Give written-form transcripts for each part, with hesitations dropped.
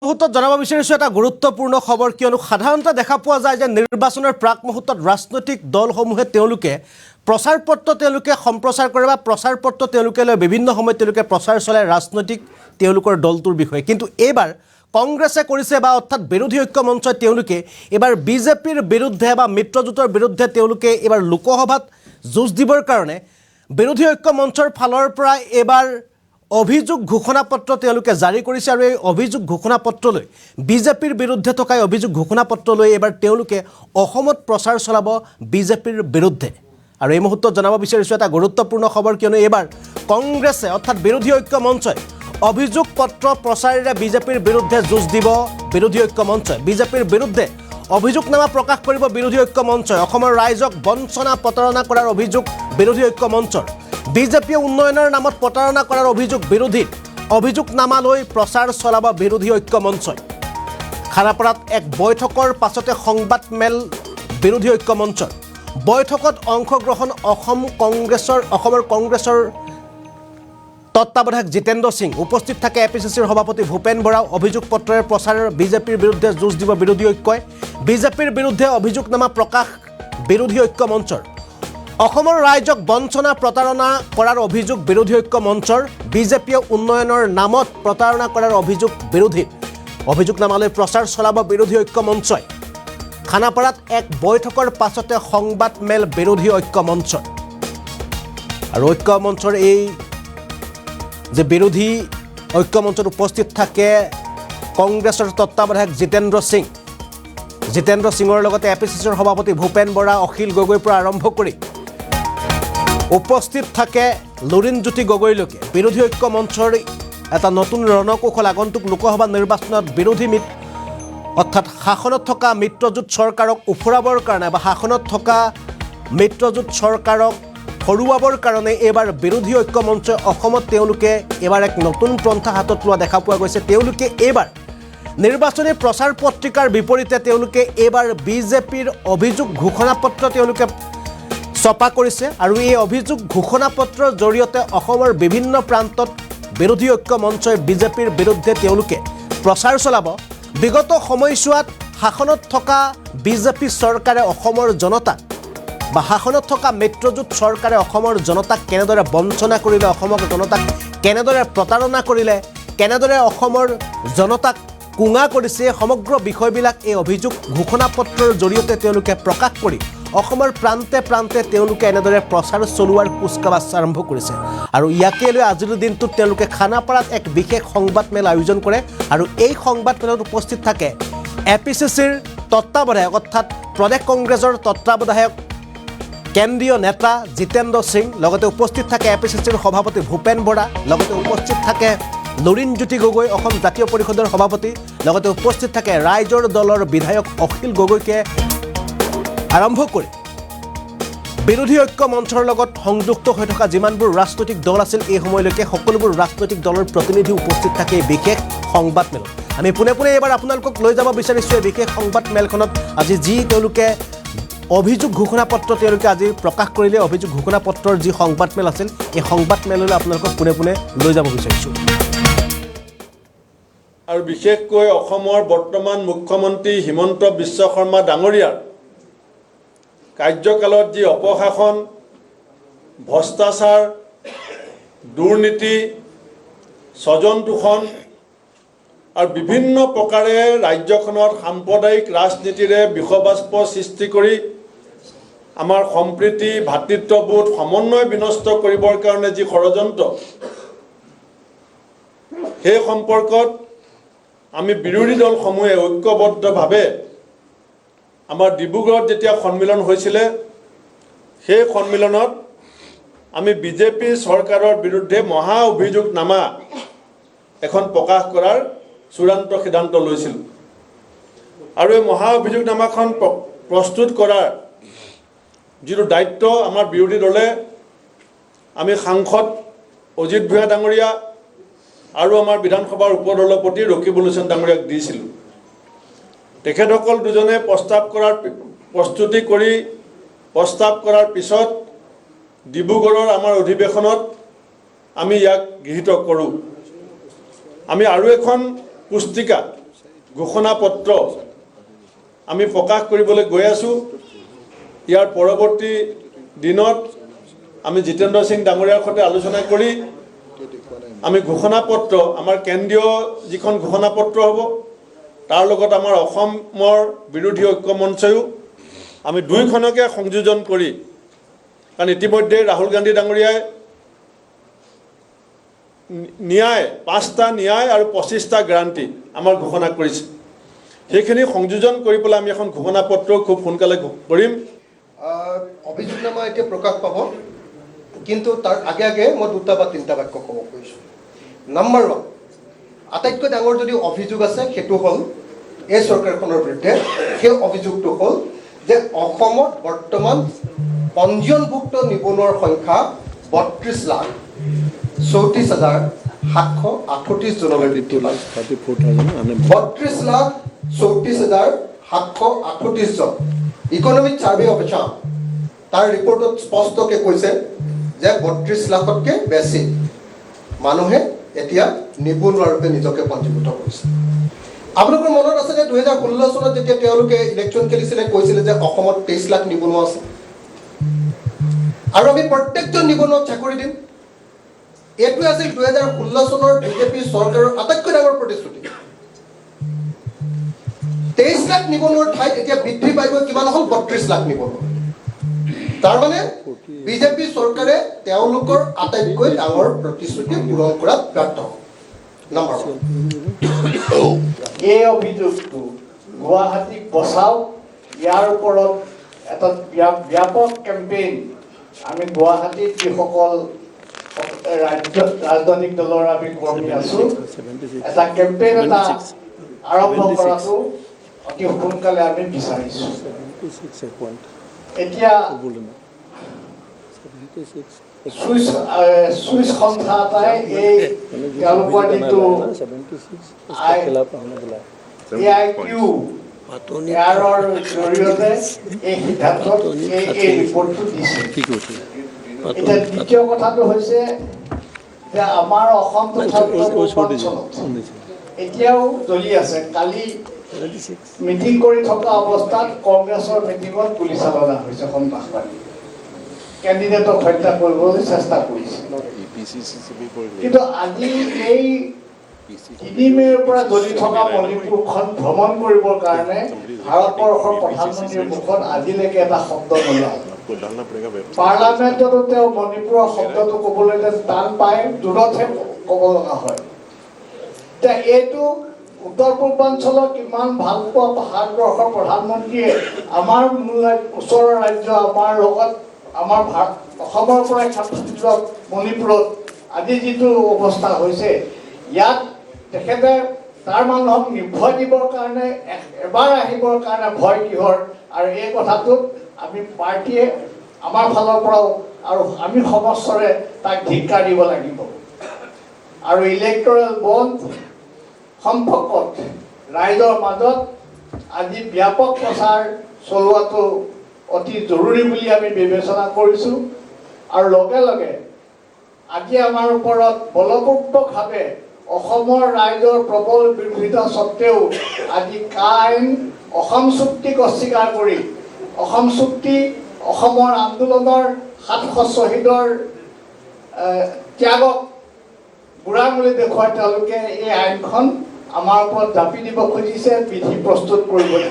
মুহূৰ্তত জনাব বিচাৰিছোঁ এটা গুৰুত্বপূৰ্ণ খবৰ কিয়নো সাধাৰণতে দেখা পোৱা যায় যে নিৰ্বাচনৰ প্ৰাক মুহূৰ্তত ৰাজনৈতিক দলসমূহে তেওঁলোকে প্ৰচাৰ পত্ৰ সম্প্ৰচাৰ কৰে বা প্ৰচাৰ পত্ৰ লৈ বিভিন্ন সময়ত তেওঁলোকে প্ৰচাৰ চলাই ৰাজনৈতিক তেওঁলোকৰ দলটোৰ বিষয়ে কিন্তু এইবাৰ কংগ্ৰেছে কৰিছে বা অৰ্থাৎ বিৰোধী ঐক্য মঞ্চই তেওঁলোকে এইবাৰ বিজেপিৰ বিৰুদ্ধে বা মিত্ৰজোঁটৰ বিৰুদ্ধে তেওঁলোকে এইবাৰ লোকসভাত যুঁজ দিবৰ কাৰণে বিৰোধী ঐক্য মঞ্চৰ ফালৰ পৰা এইবাৰ অভিযোগ ঘোষণাপত্ৰ তেওঁলোকে জাৰি কৰিছে আৰু এই অভিযোগ ঘোষণাপত্ৰলৈ বিজেপিৰ বিৰুদ্ধে থকা অভিযোগ ঘোষণাপত্ৰলৈ এবাৰ তেওঁলোকে অসমত প্ৰচাৰ চলাব বিজেপিৰ বিৰুদ্ধে আৰু এই মুহূৰ্তত জনাব বিচাৰিছোঁ এটা গুৰুত্বপূৰ্ণ খবৰ কিয়নো এইবাৰ কংগ্ৰেছে অৰ্থাৎ বিৰোধী ঐক্য মঞ্চই অভিযোগ পত্ৰ প্ৰচাৰেৰে বিজেপিৰ বিৰুদ্ধে যুঁজ দিব বিৰোধী ঐক্য মঞ্চই বিজেপিৰ বিৰুদ্ধে অভিযোগনামা প্ৰকাশ কৰিব বিৰোধী ঐক্য মঞ্চই অসমৰ ৰাইজক বঞ্চনা প্ৰতাৰণা কৰাৰ অভিযোগ বিৰোধী ঐক্য মঞ্চৰ বিজেপিয়ে উন্নয়নৰ নামত প্ৰতাৰণা কৰাৰ অভিযোগ বিৰোধীত অভিযোগনামা লৈ প্ৰচাৰ চলাব বিৰোধী ঐক্য মঞ্চই খানাপাৰাত এক বৈঠকৰ পাছতে সংবাদমেল বিৰোধী ঐক্য মঞ্চৰ বৈঠকত অংশগ্ৰহণ অসমৰ কংগ্ৰেছৰ তত্ত্বাৱধায়ক জিতেন্দ্ৰ সিং উপস্থিত থাকে এপিচিচিৰ সভাপতি ভূপেন বৰা অভিযোগ পত্ৰৰ প্ৰচাৰ বিজেপিৰ বিৰুদ্ধে যুঁজ দিব বিৰোধী ঐক্যই বিজেপিৰ বিৰুদ্ধে অভিযোগনামা প্ৰকাশ বিৰোধী ঐক্য মঞ্চৰ অসমৰ ৰাইজক বঞ্চনা প্ৰতাৰণা কৰাৰ অভিযোগ বিৰোধী ঐক্য মঞ্চৰ বিজেপিয়ে উন্নয়নৰ নামত প্ৰতাৰণা কৰাৰ অভিযোগ বিৰোধীত অভিযোগনামালৈ প্ৰচাৰ চলাব বিৰোধী ঐক্য মঞ্চই খানাপাৰাত এক বৈঠকৰ পাছতে সংবাদমেল বিৰোধী ঐক্য মঞ্চৰ আৰু ঐক্য মঞ্চৰ এই যে বিৰোধী ঐক্য মঞ্চত উপস্থিত থাকে কংগ্ৰেছৰ তত্ত্বাৱধায়ক জিতেন্দ্ৰ সিঙৰ লগতে এপিচিচিৰ সভাপতি ভূপেন বৰা অখিল গগৈৰ পৰা আৰম্ভ কৰি উপস্থিত থাকে লুৰিণজ্যোতি গগৈলৈকে বিৰোধী ঐক্য মঞ্চৰ এটা নতুন ৰণকৌশল আগন্তুক লোকসভা নিৰ্বাচনত বিৰোধী অৰ্থাৎ শাসনত থকা মিত্ৰজোঁট চৰকাৰক উফৰাবৰ কাৰণে বা শাসনত থকা মিত্ৰজোঁট চৰকাৰক হৰুৱাবৰ কাৰণে এইবাৰ বিৰোধী ঐক্য মঞ্চই অসমত তেওঁলোকে এইবাৰ এক নতুন পন্থা হাতত লোৱা দেখা পোৱা গৈছে তেওঁলোকে এইবাৰ নিৰ্বাচনী প্ৰচাৰ পত্ৰিকাৰ বিপৰীতে তেওঁলোকে এইবাৰ বিজেপিৰ অভিযোগ ঘোষণাপত্ৰ তেওঁলোকে ছপা কৰিছে আৰু এই অভিযোগ ঘোষণাপত্ৰৰ জৰিয়তে অসমৰ বিভিন্ন প্ৰান্তত বিৰোধী ঐক্য মঞ্চই বিজেপিৰ বিৰুদ্ধে তেওঁলোকে প্ৰচাৰ চলাব বিগত সময়ছোৱাত শাসনত থকা বিজেপি চৰকাৰে অসমৰ জনতাক বা শাসনত থকা মিত্ৰজোঁট চৰকাৰে অসমৰ জনতাক কেনেদৰে বঞ্চনা কৰিলে অসমৰ জনতাক কেনেদৰে প্ৰতাৰণা কৰিলে কেনেদৰে অসমৰ জনতাক কুঙা কৰিছে সমগ্ৰ বিষয়বিলাক এই অভিযোগ ঘোষণাপত্ৰৰ জৰিয়তে তেওঁলোকে প্ৰকাশ কৰি অসমৰ প্ৰান্তে প্ৰান্তে তেওঁলোকে এনেদৰে প্ৰচাৰ চলোৱাৰ কুচকাৱাজ আৰম্ভ কৰিছে আৰু ইয়াকে লৈ আজিৰ দিনটোত তেওঁলোকে খানাপাৰাত এক বিশেষ সংবাদমেল আয়োজন কৰে আৰু এই সংবাদমেলত উপস্থিত থাকে এপিচিচিৰ তত্ত্বাৱধায়ক অৰ্থাৎ প্ৰদেশ কংগ্ৰেছৰ তত্ত্বাৱধায়ক কেন্দ্ৰীয় নেতা জিতেন্দ্ৰ সিং লগতে উপস্থিত থাকে এপিচিচিৰ সভাপতি ভূপেন বৰা লগতে উপস্থিত থাকে লুৰিণজ্যোতি গগৈ অসম জাতীয় পৰিষদৰ সভাপতি লগতে উপস্থিত থাকে ৰাইজৰ দলৰ বিধায়ক অখিল গগৈকে আৰম্ভ কৰি বিৰোধী ঐক্য মঞ্চৰ লগত সংযুক্ত হৈ থকা যিমানবোৰ ৰাজনৈতিক দল আছিল এই সময়লৈকে সকলোবোৰ ৰাজনৈতিক দলৰ প্ৰতিনিধি উপস্থিত থাকে এই বিশেষ সংবাদমেলত আমি পোনে পোনে এইবাৰ আপোনালোকক লৈ যাব বিচাৰিছোঁ এই বিশেষ সংবাদমেলখনত আজি যি তেওঁলোকে অভিযোগ ঘোষণাপত্ৰ তেওঁলোকে আজি প্ৰকাশ কৰিলে অভিযোগ ঘোষণাপত্ৰৰ যি সংবাদমেল আছিল এই সংবাদমেললৈ আপোনালোকক পোনে পোনে লৈ যাব বিচাৰিছোঁ আৰু বিশেষকৈ অসমৰ বৰ্তমান মুখ্যমন্ত্ৰী হিমন্ত বিশ্ব শৰ্মা ডাঙৰীয়াৰ কাৰ্যকালত যি অপশাসন ভ্ৰষ্টাচাৰ দুৰ্নীতি স্বজন তোষণ আৰু বিভিন্ন প্ৰকাৰে ৰাজ্যখনত সাম্প্ৰদায়িক ৰাজনীতিৰে বিষবাষ্প সৃষ্টি কৰি আমাৰ সম্প্ৰীতি ভাতৃত্ববোধ সমন্বয় বিনষ্ট কৰিবৰ কাৰণে যি ষড়যন্ত্ৰ সেই সম্পৰ্কত আমি বিৰোধী দলসমূহে ঐক্যবদ্ধভাৱে আমাৰ ডিব্ৰুগড়ত যেতিয়া সন্মিলন হৈছিলে সেই সন্মিলনত আমি বিজেপি চৰকাৰৰ বিৰুদ্ধে মহা অভিযোগনামা এখন প্ৰকাশ কৰাৰ চূড়ান্ত সিদ্ধান্ত লৈছিলোঁ আৰু এই মহা অভিযোগনামাখন প্ৰস্তুত কৰাৰ যিটো দায়িত্ব আমাৰ বিৰোধী দলে আমি সাংসদ অজিত ভূঞা ডাঙৰীয়া আৰু আমাৰ বিধানসভাৰ উপদলপতি ৰকিবুল হুছেইন ডাঙৰীয়াক দিছিলোঁ তেখেতসকল দুজনে প্ৰস্তুতি কৰি প্ৰস্তাৱ কৰাৰ পিছত ডিব্ৰুগড়ৰ আমাৰ অধিৱেশনত আমি ইয়াক গৃহীত কৰোঁ। আমি আৰু এখন পুস্তিকা ঘোষণাপত্ৰ আমি প্ৰকাশ কৰিবলৈ গৈ আছোঁ। ইয়াৰ পৰৱৰ্তী দিনত আমি জিতেন্দ্ৰ সিং ডাঙৰীয়াৰ সৈতে আলোচনা কৰি আমি ঘোষণাপত্ৰ আমাৰ কেন্দ্ৰীয় যিখন ঘোষণাপত্ৰ হ'ব তাৰ লগত আমাৰ অসমৰ বিৰোধী ঐক্য মঞ্চয়ো আমি দুইখনকে সংযোজন কৰি, কাৰণ ইতিমধ্যে ৰাহুল গান্ধী ডাঙৰীয়াই ন্যায় 5টা ন্যায় আৰু 25টা গ্যাৰাণ্টি আমাৰ ঘোষণা কৰিছে। সেইখিনি সংযোজন কৰি পেলাই আমি এখন ঘোষণাপত্ৰ খুব সোনকালে কৰিম। অভিযোগনামা এতিয়া প্ৰকাশ পাব, কিন্তু তাৰ আগে আগে মই 2টা বা 3টা বাক্য ক'ব খুজিছোঁ। নম্বৰ 1, আটাইতকৈ ডাঙৰ যদি অভিযোগ আছে সেইটো হ'ল এই চৰকাৰখনৰ বিৰুদ্ধে। সেই অভিযোগটো হ'ল যে অসমত বৰ্তমান পঞ্জীয়নভুক্ত নিবনুৱাৰ সংখ্যা 32,34,738 জনলৈ বৃদ্ধি পাইছে। 32,34,738 জন। ইকনমিক ছাৰ্ভে অফ আছাম তাৰ ৰিপৰ্টত স্পষ্টকৈ কৈছে যে 32 লাখতকৈ বেছি মানুহে এতিয়া নিবনুৱা ৰূপে নিজকে পঞ্জীভূত কৰিছে। আপোনালোকৰ মনত আছে যে 2016 চনত যেতিয়া তেওঁলোকে ইলেকশ্যন খেলিছিলে কৈছিলে যে অসমত 23 লাখ নিবনুৱা আছে আৰু আমি প্ৰত্যেকজন নিবনুৱাক চাকৰি দিম। এইটোৱে আছিল 2016 চনৰ বিজেপি চৰকাৰৰ আটাইতকৈ ডাঙৰ প্ৰতিশ্ৰুতি। 23 লাখ নিবনুৱাৰ ঠাইত এতিয়া বৃদ্ধি পাই গৈ কিমান হ'ল 32 লাখ নিবনুৱা। তাৰমানে বিজেপি চৰকাৰে তেওঁলোকৰ আটাইতকৈ ডাঙৰ প্ৰতিশ্ৰুতি পূৰণ কৰাত ব্যৰ্থ হ'ল। নম্বৰ 1, এই অভিযোগটো গুৱাহাটীক বচাও, ইয়াৰ ওপৰত এটা ব্যাপক কেম্পেইন আমি গুৱাহাটীত যিসকল ৰাজনৈতিক দলৰ আমি কৰ্মী আছোঁ, এটা কেম্পেইন এটা আৰম্ভ কৰাটো অতি সোনকালে আমি বিচাৰিছোঁ। এতিয়া ছুইচ সংস্থা এটাই এই তেওঁলোকৰ যিটো AIQ ইয়াৰৰ জৰিয়তে এই সিদ্ধান্তত এই ৰিপৰ্টটো দিছে। এতিয়া দ্বিতীয় কথাটো হৈছে যে আমাৰ অসম তথা পূৰ্বাঞ্চলত এতিয়াও জ্বলি আছে। কালি মিটিং কৰি থকা অৱস্থাত কংগ্ৰেছৰ মিটিঙত গুলীচালনা হৈছে, সন্ত্ৰাসবাদী কেণ্ডিডেটক হত্যা কৰিবলৈ চেষ্টা কৰিছে। কিন্তু আজি এই 3 মে'ৰ পৰা জ্বলি থকা মণিপুৰখন ভ্ৰমণ কৰিবৰ কাৰণে ভাৰতবৰ্ষৰ প্ৰধানমন্ত্ৰীৰ মুখত আজিলৈকে এটা শব্দ নোলায়। পাৰ্লামেণ্টতো তেওঁ মণিপুৰৰ শব্দটো ক'বলৈ টান পায়, দূৰতহে ক'ব লগা হয়। এতিয়া এইটো উত্তৰ পূৰ্বাঞ্চলক ইমান ভাল পোৱা ভাৰতবৰ্ষৰ প্ৰধানমন্ত্ৰীয়ে আমাৰ ওচৰৰ ৰাজ্য আমাৰ লগত আমাৰ অসমৰ পৰাই মণিপুৰত আজি যিটো অৱস্থা হৈছে, ইয়াত তেখেতে তাৰ মানুহক নিৰ্ভয় দিবৰ কাৰণে এবাৰ আহিবৰ কাৰণে ভয় কিহৰ, আৰু এই কথাটোত আমি পাৰ্টীয়ে আমাৰ ফালৰ পৰাও আৰু আমি সমস্বৰে তাক ধিক্কাৰ দিব লাগিব। আৰু ইলেক্টৰেল বণ্ড সম্পৰ্কত ৰাইজৰ মাজত আজি ব্যাপক প্ৰচাৰ চলোৱাটো অতি জৰুৰী বুলি আমি বিবেচনা কৰিছোঁ। আৰু লগে লগে আজি আমাৰ ওপৰত বলপূৰ্বকভাৱে অসমৰ ৰাইজৰ প্ৰবল বিৰোধিতা স্বত্তেও আজি আইন অসম চুক্তিক অস্বীকাৰ কৰি অসম চুক্তি অসমৰ আন্দোলনৰ 700 শ্বহীদৰ ত্যাগক বুঢ়াঙুলি দেখুৱাই তেওঁলোকে এই আইনখন আমাৰ ওপৰত জাপি দিব খুজিছে, বিধি প্ৰস্তুত কৰিবলৈ।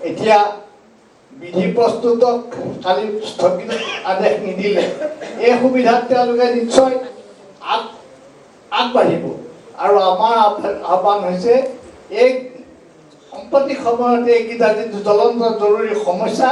এতিয়া বিধি প্ৰস্তুতক কালি স্থগিত আদেশ নিদিলে এই সুবিধাত তেওঁলোকে নিশ্চয় আগবাঢ়িব। আৰু আমাৰ আহ্বান হৈছে এই সাম্প্ৰতিক সময়ত এইকেইটা যিটো জ্বলন্ত জৰুৰী সমস্যা